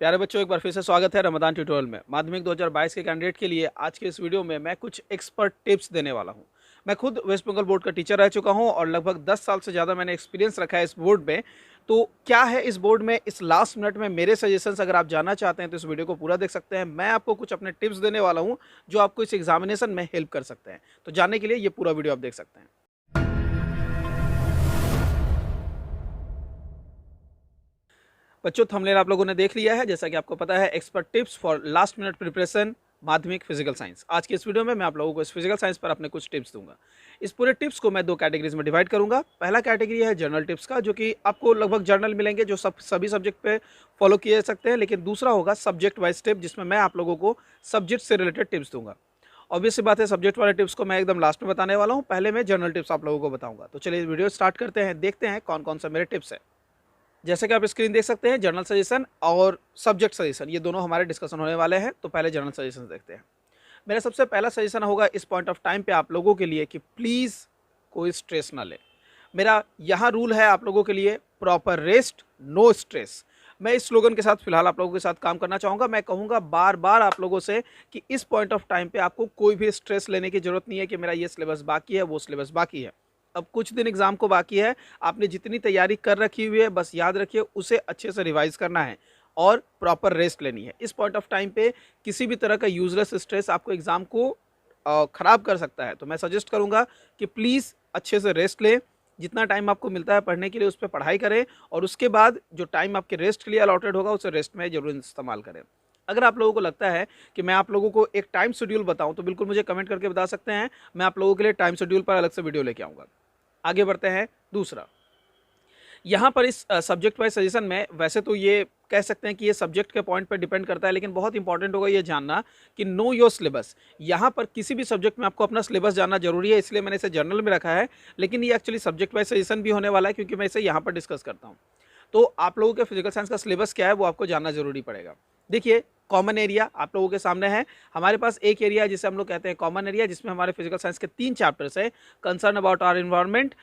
प्यारे बच्चों, एक बार फिर से स्वागत है रमदान ट्यूटोरियल में। माध्यमिक 2022 के कैंडिडेट के लिए आज के इस वीडियो में मैं कुछ एक्सपर्ट टिप्स देने वाला हूं। मैं खुद वेस्ट बंगाल बोर्ड का टीचर रह चुका हूं और लगभग 10 साल से ज़्यादा मैंने एक्सपीरियंस रखा है इस बोर्ड में। तो क्या है इस बोर्ड में, इस लास्ट मिनट में मेरे सजेशंस अगर आप जानना चाहते हैं तो इस वीडियो को पूरा देख सकते हैं। मैं आपको कुछ अपने टिप्स देने वाला हूँ जो आपको इस एग्जामिनेशन में हेल्प कर सकते हैं। तो जानने के लिए ये पूरा वीडियो आप देख सकते हैं। बच्चों, थंबनेल आप लोगों ने देख लिया है। जैसा कि आपको पता है, expert tips for last minute preparation माध्यमिक फिजिकल साइंस। आज के इस वीडियो में मैं आप लोगों को इस फिजिकल साइंस पर अपने कुछ टिप्स दूंगा। इस पूरे टिप्स को मैं दो कैटेगरीज में डिवाइड करूंगा। पहला कैटेगरी है जर्नल टिप्स का, जो कि आपको लगभग जर्नल मिलेंगे जो सभी सब्जेक्ट पे फॉलो किए जा सकते हैं। लेकिन दूसरा होगा सब्जेक्ट वाइज टिप, जिसमें मैं आप लोगों को सब्जेक्ट से रिलेटेड टिप्स दूंगा। ऑब्वियस सी बात है, सब्जेक्ट वाले टिप्स को मैं एकदम लास्ट में बताने वाला हूँ। पहले मैं जर्नल टिप्स आप लोगों को बताऊंगा। तो चलिए वीडियो स्टार्ट करते हैं, देखते हैं कौन कौन सा मेरे टिप्स है। जैसे कि आप स्क्रीन देख सकते हैं, जर्नल सजेशन और सब्जेक्ट सजेशन ये दोनों हमारे डिस्कशन होने वाले हैं। तो पहले जर्नल सजेशन देखते हैं। मेरा सबसे पहला सजेशन होगा इस पॉइंट ऑफ टाइम पे आप लोगों के लिए कि प्लीज़ कोई स्ट्रेस ना ले। मेरा यहाँ रूल है आप लोगों के लिए, प्रॉपर रेस्ट, नो स्ट्रेस। मैं इस स्लोगन के साथ फिलहाल आप लोगों के साथ काम करना चाहूँगा। मैं कहूँगा बार बार आप लोगों से कि इस पॉइंट ऑफ टाइम पे आपको कोई भी स्ट्रेस लेने की ज़रूरत नहीं है कि मेरा ये सिलेबस बाकी है, वो सिलेबस बाकी है। अब कुछ दिन एग्जाम को बाकी है। आपने जितनी तैयारी कर रखी हुई है, बस याद रखिए उसे अच्छे से रिवाइज करना है और प्रॉपर रेस्ट लेनी है। इस पॉइंट ऑफ टाइम पे किसी भी तरह का यूजलेस स्ट्रेस आपको एग्जाम को ख़राब कर सकता है। तो मैं सजेस्ट करूंगा कि प्लीज़ अच्छे से रेस्ट लें। जितना टाइम आपको मिलता है पढ़ने के लिए उस पर पढ़ाई करें, और उसके बाद जो टाइम आपके रेस्ट के लिए अलॉटेड होगा उसे रेस्ट में जरूर इस्तेमाल करें। अगर आप लोगों को लगता है कि मैं आप लोगों को एक टाइम शेड्यूल बताऊं तो बिल्कुल मुझे कमेंट करके बता सकते हैं। मैं आप लोगों के लिए टाइम शेड्यूल पर अलग से वीडियो लेके आऊँगा। आगे बढ़ते हैं। दूसरा, यहाँ पर इस सब्जेक्ट वाइज सजेशन में वैसे तो ये कह सकते हैं कि ये सब्जेक्ट के पॉइंट पर डिपेंड करता है, लेकिन बहुत इंपॉर्टेंट होगा ये जानना कि नो योर सिलेबस। यहाँ पर किसी भी सब्जेक्ट में आपको अपना सिलेबस जानना जरूरी है, इसलिए मैंने इसे जर्नल में रखा है। लेकिन ये एक्चुअली सब्जेक्ट वाइज सजेशन भी होने वाला है, क्योंकि मैं इसे यहाँ पर डिस्कस करता हूँ। तो आप लोगों के फिजिकल साइंस का सिलेबस क्या है वो आपको जानना जरूरी पड़ेगा। देखिए, कॉमन एरिया आप लोगों के सामने है। हमारे पास एक एरिया है जिसे हम लोग कहते हैं कॉमन एरिया, जिसमें हमारे फिजिकल साइंस के 3 चैप्टर्स है। Concern about our environment,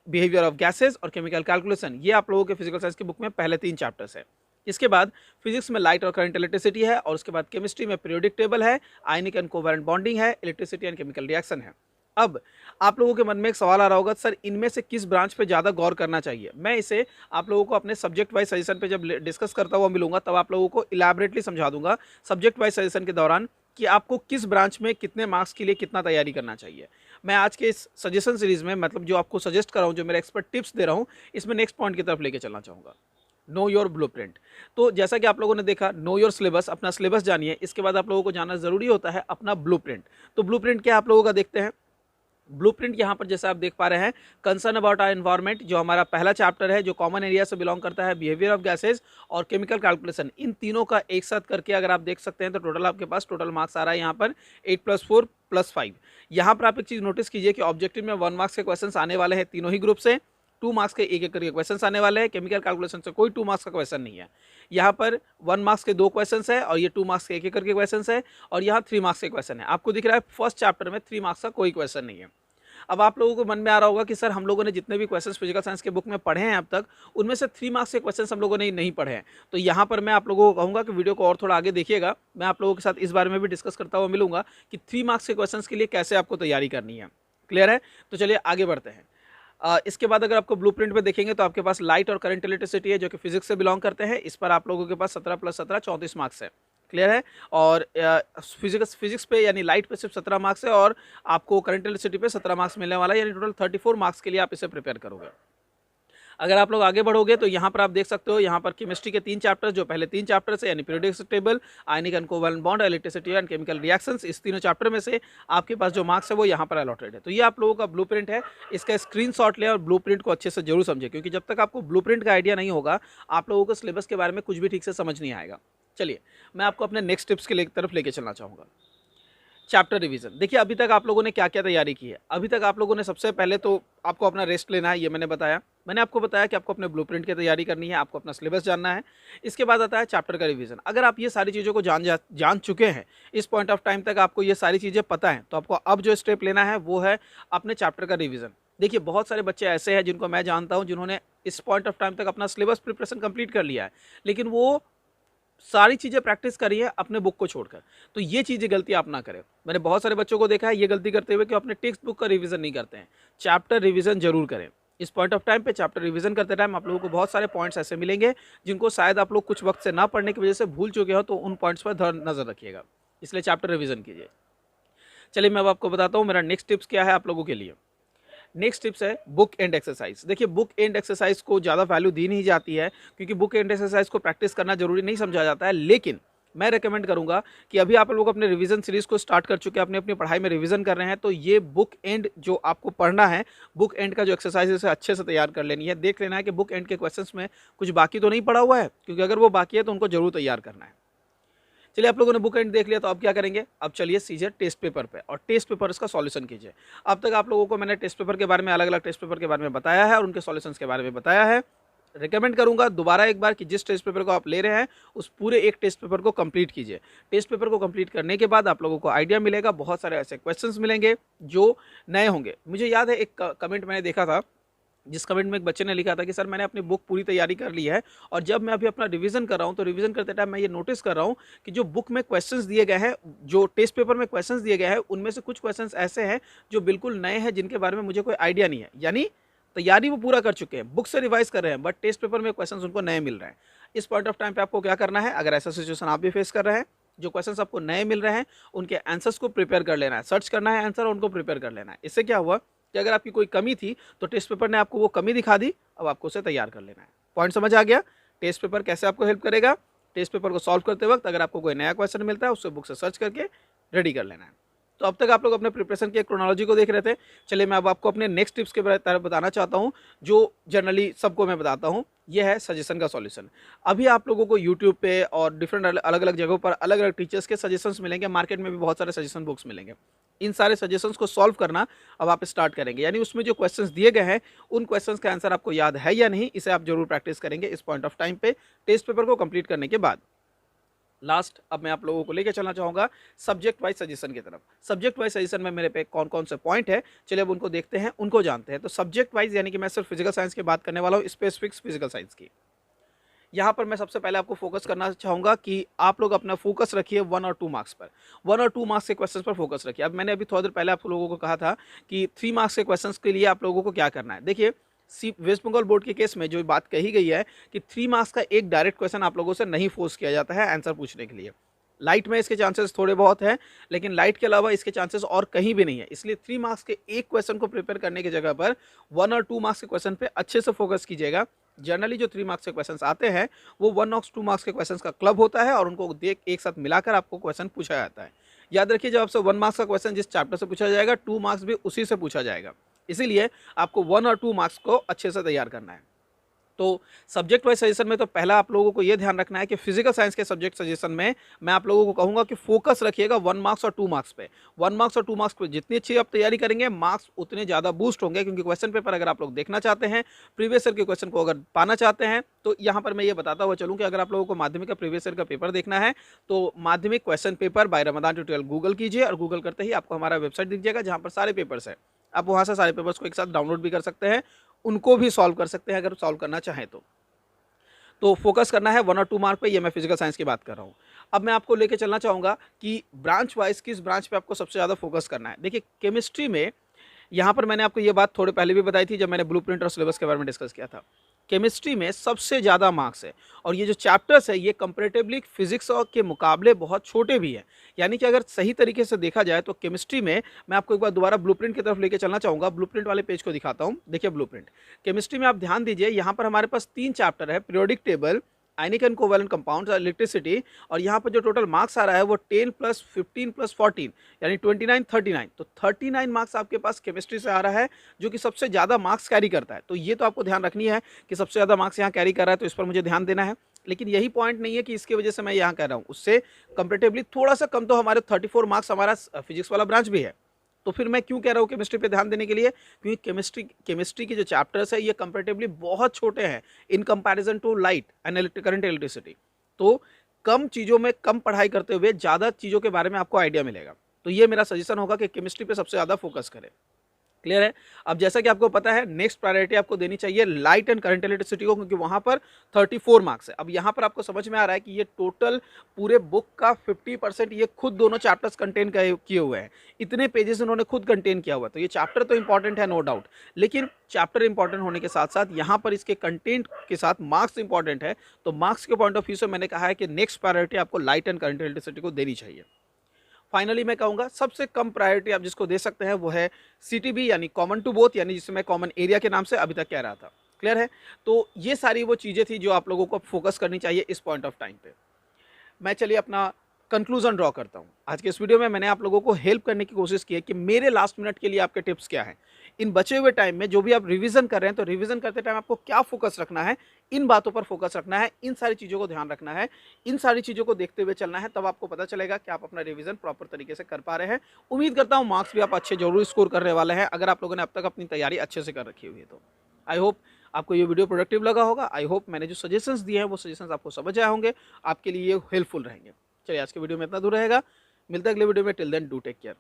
behaviour of gases और केमिकल कैलकुलेशन। ये आप लोगों के फिजिकल साइंस की बुक में पहले 3 चैप्टर्स है। इसके बाद फिजिक्स में लाइट और करंट इलेक्ट्रिसिटी है, और उसके बाद केमिस्ट्री में पीरियोडिक टेबल है, आयनिक एंड कोवेलेंट बॉन्डिंग है, इलेक्ट्रिसिटी एंड केमिकल रिएक्शन है। अब आप लोगों के मन में एक सवाल आ रहा होगा, सर इनमें से किस ब्रांच पे ज़्यादा गौर करना चाहिए। मैं इसे आप लोगों को अपने सब्जेक्ट वाइज सजेशन पे जब डिस्कस करता हुआ मिलूंगा तब आप लोगों को इलैबोरेटली समझा दूंगा सब्जेक्ट वाइज सजेशन के दौरान कि आपको किस ब्रांच में कितने मार्क्स के लिए कितना तैयारी करना चाहिए। मैं आज के इस सजेशन सीरीज में, मतलब जो आपको सजेस्ट कर रहा हूँ, जो मेरा एक्सपर्ट टिप्स दे रहा हूँ, इसमें नेक्स्ट पॉइंट की तरफ लेके चलना चाहूँगा, नो योर ब्लूप्रिंट। तो जैसा कि आप लोगों ने देखा, नो योर सिलेबस, अपना सिलेबस जानिए। इसके बाद आप लोगों को जानना जरूरी होता है अपना ब्लूप्रिंट। तो ब्लूप्रिंट क्या आप लोगों का देखते हैं। ब्लूप्रिंट यहाँ पर जैसा आप देख पा रहे हैं, कंसर्न अबाउट आवर एनवायरनमेंट जो हमारा पहला चैप्टर है, जो कॉमन एरिया से बिलोंग करता है, बिहेवियर ऑफ गैसेज और केमिकल कैलकुलेशन, इन तीनों का एक साथ करके अगर आप देख सकते हैं तो टोटल आपके पास टोटल मार्क्स आ रहा है यहाँ पर 8 + 4 + 5। यहाँ पर आप एक चीज़ नोटिस कीजिए कि ऑब्जेक्टिव में 1 मार्क्स के क्वेश्चन आने वाले हैं तीनों ही ग्रुप से। 2 मार्क्स के एक एक करके क्वेश्चन आने वाले हैं। केमिकल कैलकुलेशन से कोई 2 मार्क्स का क्वेश्चन नहीं है। यहाँ पर 1 मार्क्स के 2 क्वेश्चन है, और ये 2 मार्क्स के एक एक करके क्वेश्चन है, और यहाँ 3 मार्क्स के क्वेश्चन है। आपको दिख रहा है फर्स्ट चैप्टर में 3 मार्क्स का कोई क्वेश्चन नहीं है। अब आप लोगों को मन में आ रहा होगा कि सर हम लोगों ने जितने भी क्वेश्चंस फिजिकल साइंस के बुक में पढ़े हैं अब तक, उनमें से 3 मार्क्स के क्वेश्चंस हम लोगों ने नहीं पढ़े हैं। तो यहाँ पर मैं आप लोगों को कहूँगा कि वीडियो को और थोड़ा आगे देखिएगा। मैं आप लोगों के साथ इस बारे में भी डिस्कस करता हुआ मिलूंगा कि 3 मार्क्स के क्वेश्चंस के लिए कैसे आपको तैयारी करनी है। क्लियर है। तो चलिए आगे बढ़ते हैं। इसके बाद अगर आपको ब्लूप्रिंट में देखेंगे तो आपके पास लाइट और करंट इलेक्ट्रिसिटी है, जो कि फिजिक्स से बिलोंग करते हैं। इस पर आप लोगों के पास 17 + 17 34 मार्क्स है। क्लियर है। और फिजिक्स पे यानी लाइट पे सिर्फ 17 मार्क्स है, और आपको करंट इलेक्ट्रिसिटी पे 17 मार्क्स मिलने वाला है, यानी टोटल 34 मार्क्स के लिए आप इसे प्रिपेयर करोगे। अगर आप लोग आगे बढ़ोगे तो यहाँ पर आप देख सकते हो, यहाँ पर केमिस्ट्री के 3 चैप्टर्स, जो पहले 3 चैप्टर्स है, यानी periodic table, ionic and covalent bond, electricity and chemical reactions, इस तीनों चैप्टर में से आपके पास जो मार्क्स है वो यहाँ पर अलॉटेड है। तो ये आप लोगों का ब्लूप्रिंट है। इसका स्क्रीनशॉट लें और ब्लूप्रिंट को अच्छे से जरूर समझें, क्योंकि जब तक आपको ब्लूप्रिंट का आइडिया नहीं होगा आप लोगों को सिलेबस के बारे में कुछ भी ठीक से समझ नहीं आएगा। चलिए मैं आपको अपने नेक्स्ट टिप्स की तरफ लेके चलना चाहूँगा। Chapter revision. देखिए, अभी तक आप लोगों ने क्या क्या तैयारी की है। अभी तक आप लोगों ने सबसे पहले तो आपको अपना रेस्ट लेना है, ये मैंने बताया। मैंने आपको बताया कि आपको अपने ब्लूप्रिंट की तैयारी करनी है, आपको अपना सिलेबस जानना है। इसके बाद आता है चैप्टर का रिवीजन। अगर आप ये सारी चीज़ों को जान चुके हैं, इस पॉइंट ऑफ टाइम तक आपको ये सारी चीज़ें पता है, तो आपको अब जो स्टेप लेना है वो है अपने चैप्टर का रिवीजन। देखिए, बहुत सारे बच्चे ऐसे हैं जिनको मैं जानता हूँ, जिन्होंने इस पॉइंट ऑफ टाइम तक अपना सिलेबस प्रिपरेशन कंप्लीट कर लिया है, लेकिन वो सारी चीज़ें प्रैक्टिस करिए अपने बुक को छोड़कर। तो ये चीज़ें गलती आप ना करें। मैंने बहुत सारे बच्चों को देखा है ये गलती करते हुए कि अपने टेक्स्ट बुक का रिवीजन नहीं करते हैं। चैप्टर रिवीजन जरूर करें। इस पॉइंट ऑफ टाइम पे चैप्टर रिवीजन करते टाइम आप लोगों को बहुत सारे पॉइंट्स ऐसे मिलेंगे जिनको शायद आप लोग कुछ वक्त से ना पढ़ने की वजह से भूल चुके हो, तो उन पॉइंट्स पर नजर रखिएगा। इसलिए चैप्टर रिवीजन कीजिए। चलिए मैं अब आपको बताता हूँ मेरा नेक्स्ट टिप्स क्या है आप लोगों के लिए। नेक्स्ट टिप्स है बुक एंड एक्सरसाइज। देखिए बुक एंड एक्सरसाइज को ज़्यादा वैल्यू दी नहीं जाती है क्योंकि बुक एंड एक्सरसाइज को प्रैक्टिस करना जरूरी नहीं समझा जाता है, लेकिन मैं रेकमेंड करूंगा कि अभी आप लोग अपने रिवीजन सीरीज को स्टार्ट कर चुके हैं, अपनी अपनी पढ़ाई में रिवीजन कर रहे हैं, तो ये बुक एंड जो आपको पढ़ना है, बुक एंड का जो एक्सरसाइज है अच्छे से तैयार कर लेनी है। देख लेना है कि बुक एंड के क्वेश्चंस में कुछ बाकी तो नहीं पड़ा हुआ है, क्योंकि अगर वो बाकी है तो उनको जरूर तैयार करना है। चलिए आप लोगों ने बुक एंड देख लिया, तो अब क्या करेंगे, अब चलिए सीधे टेस्ट पेपर पे और टेस्ट पेपर इसका सॉल्यूशन कीजिए। अब तक आप लोगों को मैंने टेस्ट पेपर के बारे में, अलग अलग टेस्ट पेपर के बारे में बताया है और उनके सॉल्यूशंस के बारे में बताया है। रिकमेंड करूंगा दोबारा एक बार कि जिस टेस्ट पेपर को आप ले रहे हैं उस पूरे एक टेस्ट पेपर को कंप्लीट कीजिए। टेस्ट पेपर को कंप्लीट करने के बाद आप लोगों को आइडिया मिलेगा, बहुत सारे ऐसे क्वेश्चंस मिलेंगे जो नए होंगे। मुझे याद है एक कमेंट मैंने देखा था, जिस कमेंट में एक बच्चे ने लिखा था कि सर मैंने अपनी बुक पूरी तैयारी कर ली है और जब मैं अभी अपना रिवीजन कर रहा हूं तो रिवीजन करते टाइम मैं ये नोटिस कर रहा हूं कि जो बुक में क्वेश्चंस दिए गए हैं, जो टेस्ट पेपर में क्वेश्चंस दिए गए हैं, उनमें से कुछ क्वेश्चंस ऐसे हैं जो बिल्कुल नए हैं, जिनके बारे में मुझे कोई आइडिया नहीं है। यानी तैयारी वो पूरा कर चुके हैं, बुक से रिवाइज कर रहे हैं, बट टेस्ट पेपर में क्वेश्चंस उनको नए मिल रहे हैं। इस पॉइंट ऑफ टाइम पे आपको क्या करना है, अगर ऐसा सिचुएशन आप भी फेस कर रहे हैं, जो क्वेश्चंस आपको नए मिल रहे हैं उनके आंसर्स को प्रिपेयर कर लेना है, सर्च करना है आंसर और उनको प्रिपेयर कर लेना है। इससे क्या हुआ कि अगर आपकी कोई कमी थी तो टेस्ट पेपर ने आपको वो कमी दिखा दी, अब आपको उसे तैयार कर लेना है। पॉइंट समझ आ गया? टेस्ट पेपर कैसे आपको हेल्प करेगा। टेस्ट पेपर को सॉल्व करते वक्त अगर आपको कोई नया क्वेश्चन मिलता है उससे बुक से सर्च करके रेडी कर लेना है। तो अब तक आप लोग अपने प्रिपरेशन की क्रोनोलॉजी को देख रहे थे। चलिए मैं अब आपको अपने नेक्स्ट टिप्स के बारे में बताना चाहता हूं, जो जनरली सबको मैं बताता हूं। यह है सजेशन का सॉल्यूशन। अभी आप लोगों को यूट्यूब पे और डिफरेंट अलग अलग जगहों पर अलग अलग टीचर्स के सजेशंस मिलेंगे, मार्केट में भी बहुत सारे सजेशन बुक्स मिलेंगे। इन सारे सजेशंस को सॉल्व करना अब आप स्टार्ट करेंगे, यानी उसमें जो क्वेश्चंस दिए गए हैं उन क्वेश्चंस का आंसर आपको याद है या नहीं, इसे आप जरूर प्रैक्टिस करेंगे इस पॉइंट ऑफ टाइम पे टेस्ट पेपर को कंप्लीट करने के बाद। लास्ट अब मैं आप लोगों को लेकर चलना चाहूंगा सब्जेक्ट वाइज सजेशन की तरफ। सब्जेक्ट वाइज सजेशन में मेरे पे कौन कौन से पॉइंट है, चलिए अब उनको देखते हैं, उनको जानते हैं। तो सब्जेक्ट वाइज यानी कि मैं सिर्फ फिजिकल साइंस की बात करने वाला हूँ, स्पेसिफिक फिजिकल साइंस की। यहाँ पर मैं सबसे पहले आपको फोकस करना चाहूंगा कि आप लोग अपना फोकस रखिए 1 और 2 मार्क्स पर। 1 और 2 मार्क्स के क्वेश्चंस पर फोकस रखिए। अब मैंने अभी थोड़ी देर पहले आप लोगों को कहा था कि 3 मार्क्स के क्वेश्चंस के लिए आप लोगों को क्या करना है। देखिए वेस्ट बंगाल बोर्ड के केस में जो बात कही गई है कि 3 मार्क्स का एक डायरेक्ट क्वेश्चन आप लोगों से नहीं फोर्स किया जाता है आंसर पूछने के लिए। लाइट में इसके चांसेस थोड़े बहुत हैं, लेकिन लाइट के अलावा इसके चांसेस और कहीं भी नहीं है। इसलिए 3 मार्क्स के एक क्वेश्चन को प्रिपेयर करने की जगह पर 1 और 2 मार्क्स के क्वेश्चन पे अच्छे से फोकस कीजिएगा। जनरली जो 3 मार्क्स के क्वेश्चंस आते हैं वो 1 और 2 मार्क्स के क्वेश्चंस का क्लब होता है और उनको देख एक साथ मिलाकर आपको क्वेश्चन पूछा जाता है। याद रखिए जब आपसे 1 मार्क्स का क्वेश्चन जिस चैप्टर से पूछा जाएगा, 2 मार्क्स भी उसी से पूछा जाएगा। इसीलिए आपको 1 और 2 मार्क्स को अच्छे से तैयार करना है। तो सब्जेक्ट वाइज सजेशन में तो पहला आप लोगों को यह ध्यान रखना है कि फिजिकल साइंस के सब्जेक्ट सजेशन में मैं आप लोगों को कहूंगा कि फोकस रखिएगा 1 मार्क्स और 2 मार्क्स पे। 1 मार्क्स और 2 मार्क्स पे जितनी अच्छी आप तैयारी करेंगे मार्क्स उतने ज़्यादा बूस्ट होंगे, क्योंकि क्वेश्चन पेपर अगर आप लोग देखना चाहते हैं, प्रीवियस ईयर के क्वेश्चन को अगर पाना चाहते हैं, तो यहाँ पर मैं ये बताता हुआ चलूँ कि अगर आप लोगों को माध्यमिक का प्रीवियस ईयर का पेपर देखना है तो माध्यमिक question paper by Ramdan tutorial Google कीजिए और गूगल करते ही आपको हमारा वेबसाइट दिख जाएगा जहाँ पर सारे पेपर्स हैं। आप वहाँ से सारे पेपर्स को एक साथ डाउनलोड भी कर सकते हैं, उनको भी सॉल्व कर सकते हैं अगर सॉल्व करना चाहें तो फोकस करना है 1 और 2 मार्क पे। ये मैं फिजिकल साइंस की बात कर रहा हूँ। अब मैं आपको लेके चलना चाहूँगा कि ब्रांच वाइज किस ब्रांच पे आपको सबसे ज़्यादा फोकस करना है। देखिए केमिस्ट्री में यहाँ पर मैंने आपको ये बात थोड़े पहले भी बताई थी जब मैंने ब्लूप्रिंट और सिलेबस के बारे में डिस्कस किया था। केमिस्ट्री में सबसे ज़्यादा मार्क्स है और ये जो चैप्टर्स है ये कंपैरेटिवली फिजिक्स के मुकाबले बहुत छोटे भी हैं। यानी कि अगर सही तरीके से देखा जाए तो केमिस्ट्री में मैं आपको एक बार दोबारा ब्लूप्रिंट की तरफ लेके चलना चाहूँगा। ब्लूप्रिंट वाले पेज को दिखाता हूँ। देखिए ब्लूप्रिंट केमिस्ट्री में आप ध्यान दीजिए, यहाँ पर हमारे पास 3 चैप्टर है, periodic table, ionic and covalent compounds, electricity, और यहाँ पर जो टोटल मार्क्स आ रहा है वो 10 + 15 + 14 यानी 29 39। तो 39 मार्क्स आपके पास केमिस्ट्री से आ रहा है, जो कि सबसे ज़्यादा मार्क्स कैरी करता है। तो ये तो आपको ध्यान रखनी है कि सबसे ज़्यादा मार्क्स यहाँ कैरी कर रहा है, तो इस पर मुझे ध्यान देना है। लेकिन यही पॉइंट नहीं है कि इसकी वजह से मैं यहाँ कह रहा हूँ, उससे कंपेरेटिवली थोड़ा सा कम तो हमारे 34 मार्क्स हमारा फिजिक्स वाला ब्रांच भी है। तो फिर मैं क्यों कह रहा हूँ केमिस्ट्री पे ध्यान देने के लिए, क्योंकि केमिस्ट्री के जो चैप्टर्स है ये कंपैरेटिवली बहुत छोटे हैं in comparison to light and current electricity. तो कम चीज़ों में कम पढ़ाई करते हुए ज़्यादा चीज़ों के बारे में आपको आइडिया मिलेगा। तो ये मेरा सजेशन होगा कि केमिस्ट्री पे सबसे ज़्यादा फोकस करें। क्लियर है। अब जैसा कि आपको पता है नेक्स्ट प्रायोरिटी आपको देनी चाहिए लाइट एंड करंट इलेक्ट्रिसिटी को, क्योंकि वहां पर 34 मार्क्स है। अब यहाँ पर आपको समझ में आ रहा है कि ये टोटल पूरे बुक का 50% ये खुद दोनों चैप्टर्स कंटेन किए हुए हैं। इतने पेजेस उन्होंने खुद कंटेन किया हुआ है, तो ये चैप्टर तो इंपॉर्टेंट है नो डाउट, लेकिन चैप्टर इंपॉर्टेंट होने के साथ साथ यहाँ पर इसके कंटेंट के साथ मार्क्स इंपॉर्टेंट है। तो मार्क्स के पॉइंट ऑफ व्यू से मैंने कहा है कि नेक्स्ट प्रायोरिटी आपको लाइट एंड करंट इलेक्ट्रिसिटी को देनी चाहिए। फाइनली मैं कहूंगा सबसे कम प्रायोरिटी आप जिसको दे सकते हैं वो है सीटीबी यानी कॉमन टू बोथ, यानी जिसे मैं कॉमन एरिया के नाम से अभी तक कह रहा था। क्लियर है। तो ये सारी वो चीज़ें थी जो आप लोगों को फोकस करनी चाहिए इस पॉइंट ऑफ टाइम पे। मैं चलिए अपना कंक्लूजन ड्रॉ करता हूँ। आज के इस वीडियो में मैंने आप लोगों को हेल्प करने की कोशिश की है कि मेरे लास्ट मिनट के लिए आपके टिप्स क्या हैं। इन बचे हुए टाइम में जो भी आप रिवीजन कर रहे हैं, तो रिवीजन करते टाइम आपको क्या फोकस रखना है, इन बातों पर फोकस रखना है, इन सारी चीज़ों को ध्यान रखना है, इन सारी चीज़ों को देखते हुए चलना है, तब आपको पता चलेगा कि आप अपना रिवीजन प्रॉपर तरीके से कर पा रहे हैं। उम्मीद करता हूँ मार्क्स भी आप अच्छे जरूर स्कोर करने वाले हैं, अगर आप लोगों ने अब तक अपनी तैयारी अच्छे से कर रखी हुई है तो। आई होप आपको ये वीडियो प्रोडक्टिव लगा होगा। आई होप मैंने जो सजेशंस दिए हैं वो सजेशंस आपको समझ आए होंगे, आपके लिए ये हेल्पफुल रहेंगे। चलिए आज के वीडियो में इतना दूर रहेगा, मिलता है अगले वीडियो में। Till then do take care.